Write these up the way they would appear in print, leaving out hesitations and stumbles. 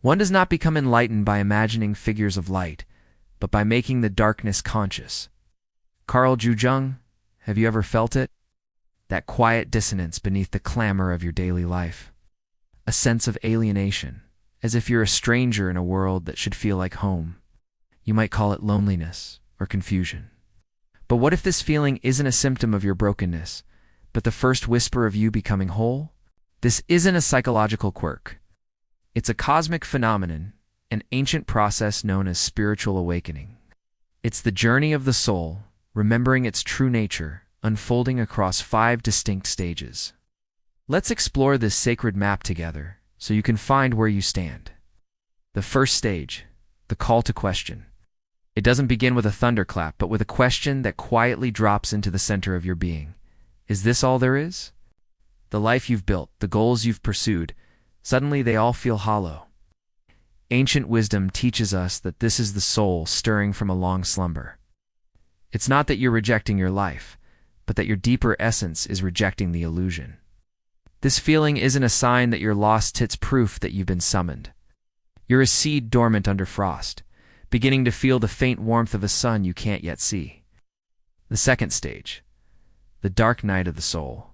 One does not become enlightened by imagining figures of light, but by making the darkness conscious. Carl Jung, have you ever felt it? That quiet dissonance beneath the clamor of your daily life. A sense of alienation, as if you're a stranger in a world that should feel like home. You might call it loneliness or confusion. But what if this feeling isn't a symptom of your brokenness, but the first whisper of you becoming whole? This isn't a psychological quirk. It's a cosmic phenomenon, an ancient process known as spiritual awakening. It's the journey of the soul, remembering its true nature, unfolding across 5 distinct stages. Let's explore this sacred map together so you can find where you stand. The first stage, the call to question. It doesn't begin with a thunderclap, but with a question that quietly drops into the center of your being. Is this all there is? The life you've built, the goals you've pursued, suddenly they all feel hollow. Ancient wisdom teaches us that this is the soul stirring from a long slumber. It's not that you're rejecting your life, but that your deeper essence is rejecting the illusion. This feeling isn't a sign that you're lost, it's proof that you've been summoned. You're a seed dormant under frost, beginning to feel the faint warmth of a sun you can't yet see. The second stage, the dark night of the soul.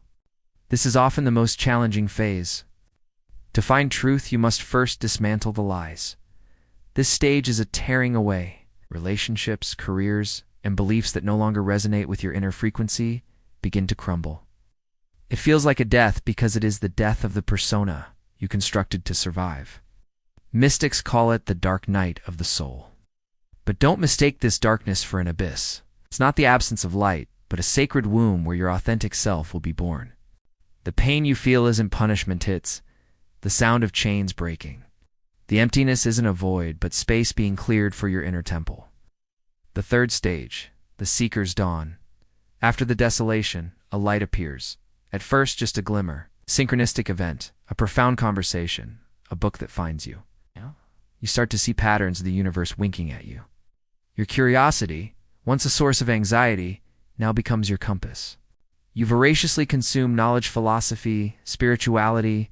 This is often the most challenging phase. To find truth, you must first dismantle the lies. This stage is a tearing away. Relationships, careers, and beliefs that no longer resonate with your inner frequency begin to crumble. It feels like a death because it is the death of the persona you constructed to survive. Mystics call it the dark night of the soul. But don't mistake this darkness for an abyss. It's not the absence of light, but a sacred womb where your authentic self will be born. The pain you feel isn't punishment, it's the sound of chains breaking. The emptiness isn't a void, but space being cleared for your inner temple. The third stage, the seeker's dawn. After the desolation, a light appears. At first, just a glimmer, synchronistic event, a profound conversation, a book that finds you. You start to see patterns of the universe winking at you. Your curiosity, once a source of anxiety, now becomes your compass. You voraciously consume knowledge, philosophy, spirituality,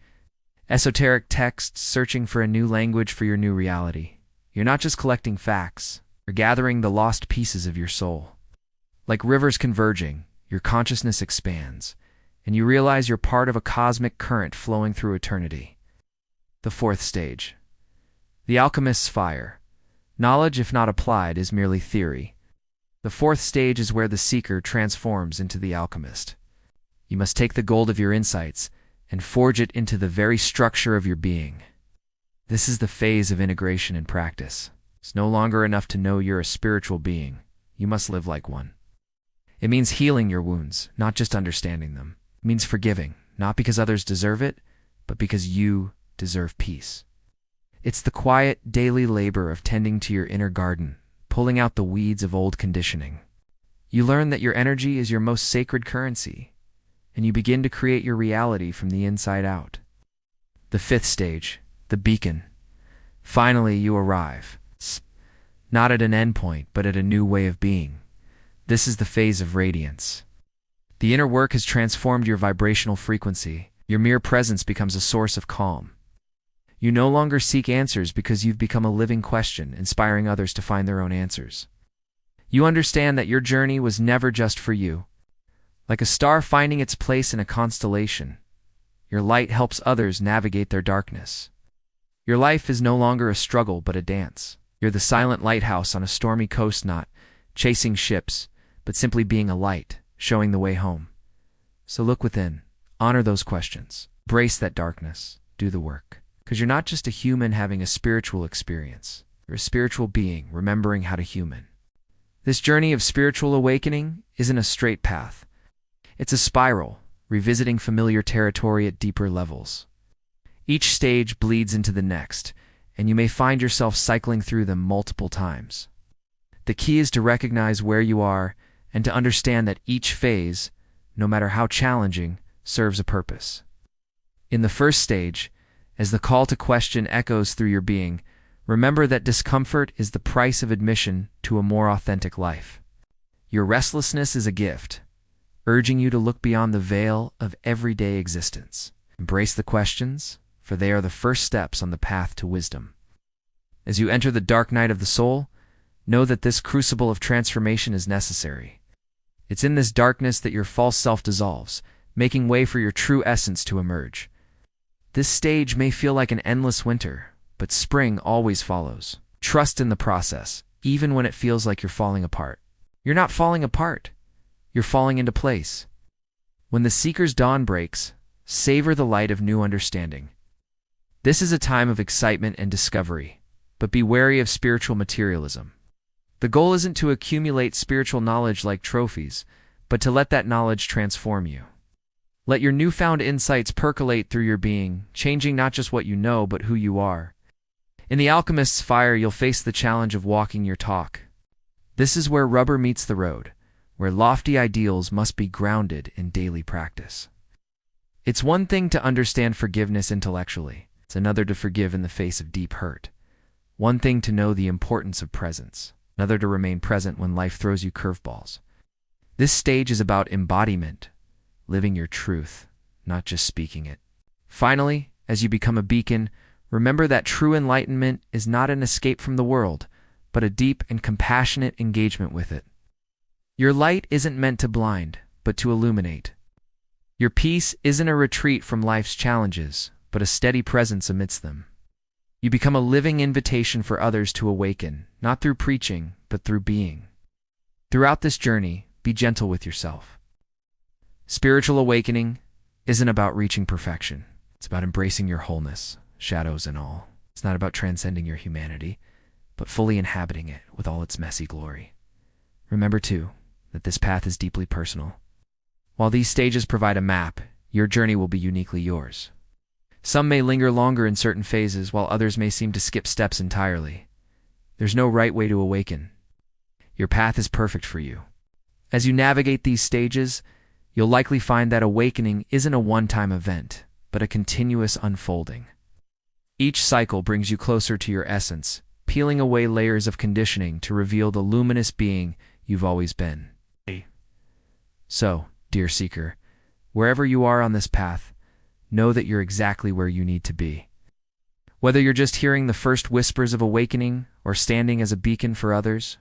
esoteric texts, searching for a new language for your new reality. You're not just collecting facts, you're gathering the lost pieces of your soul. Like rivers converging, your consciousness expands, and you realize you're part of a cosmic current flowing through eternity. The fourth stage, the alchemist's fire. Knowledge, if not applied, is merely theory. The fourth stage is where the seeker transforms into the alchemist. You must take the gold of your insights and forge it into the very structure of your being. This is the phase of integration and practice. It's no longer enough to know you're a spiritual being. You must live like one. It means healing your wounds, not just understanding them. It means forgiving, not because others deserve it, but because you deserve peace. It's the quiet, daily labor of tending to your inner garden, pulling out the weeds of old conditioning. You learn that your energy is your most sacred currency, and you begin to create your reality from the inside out. The fifth stage, the beacon. Finally, you arrive. Not at an endpoint, but at a new way of being. This is the phase of radiance. The inner work has transformed your vibrational frequency. Your mere presence becomes a source of calm. You no longer seek answers because you've become a living question, inspiring others to find their own answers. You understand that your journey was never just for you. Like a star finding its place in a constellation, your light helps others navigate their darkness. Your life is no longer a struggle but a dance. You're the silent lighthouse on a stormy coast, not chasing ships, but simply being a light, showing the way home. So look within, honor those questions, embrace that darkness, do the work. Because you're not just a human having a spiritual experience. You're a spiritual being remembering how to human. This journey of spiritual awakening isn't a straight path. It's a spiral, revisiting familiar territory at deeper levels. Each stage bleeds into the next, and you may find yourself cycling through them multiple times. The key is to recognize where you are and to understand that each phase, no matter how challenging, serves a purpose. In the first stage, as the call to question echoes through your being, remember that discomfort is the price of admission to a more authentic life. Your restlessness is a gift, urging you to look beyond the veil of everyday existence. Embrace the questions, for they are the first steps on the path to wisdom. As you enter the dark night of the soul, know that this crucible of transformation is necessary. It's in this darkness that your false self dissolves, making way for your true essence to emerge. This stage may feel like an endless winter, but spring always follows. Trust in the process, even when it feels like you're falling apart. You're not falling apart. You're falling into place. When the seeker's dawn breaks, savor the light of new understanding. This is a time of excitement and discovery, but be wary of spiritual materialism. The goal isn't to accumulate spiritual knowledge like trophies, but to let that knowledge transform you. Let your newfound insights percolate through your being, changing not just what you know, but who you are. In the Alchemist's fire, you'll face the challenge of walking your talk. This is where rubber meets the road, where lofty ideals must be grounded in daily practice. It's one thing to understand forgiveness intellectually. It's another to forgive in the face of deep hurt. One thing to know the importance of presence. Another to remain present when life throws you curveballs. This stage is about embodiment, living your truth, not just speaking it. Finally, as you become a beacon, remember that true enlightenment is not an escape from the world, but a deep and compassionate engagement with it. Your light isn't meant to blind, but to illuminate. Your peace isn't a retreat from life's challenges, but a steady presence amidst them. You become a living invitation for others to awaken, not through preaching, but through being. Throughout this journey, be gentle with yourself. Spiritual awakening isn't about reaching perfection. It's about embracing your wholeness, shadows and all. It's not about transcending your humanity, but fully inhabiting it with all its messy glory. Remember, too, that this path is deeply personal. While these stages provide a map, your journey will be uniquely yours. Some may linger longer in certain phases, while others may seem to skip steps entirely. There's no right way to awaken. Your path is perfect for you. As you navigate these stages, you'll likely find that awakening isn't a one-time event, but a continuous unfolding. Each cycle brings you closer to your essence, peeling away layers of conditioning to reveal the luminous being you've always been. So, dear seeker, wherever you are on this path, know that you're exactly where you need to be. Whether you're just hearing the first whispers of awakening or standing as a beacon for others,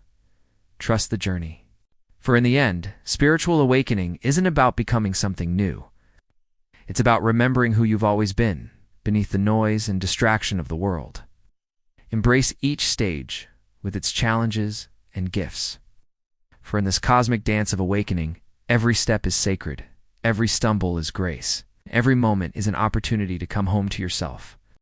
trust the journey. For in the end, spiritual awakening isn't about becoming something new. It's about remembering who you've always been, beneath the noise and distraction of the world. Embrace each stage with its challenges and gifts. For in this cosmic dance of awakening, every step is sacred, every stumble is grace, every moment is an opportunity to come home to yourself.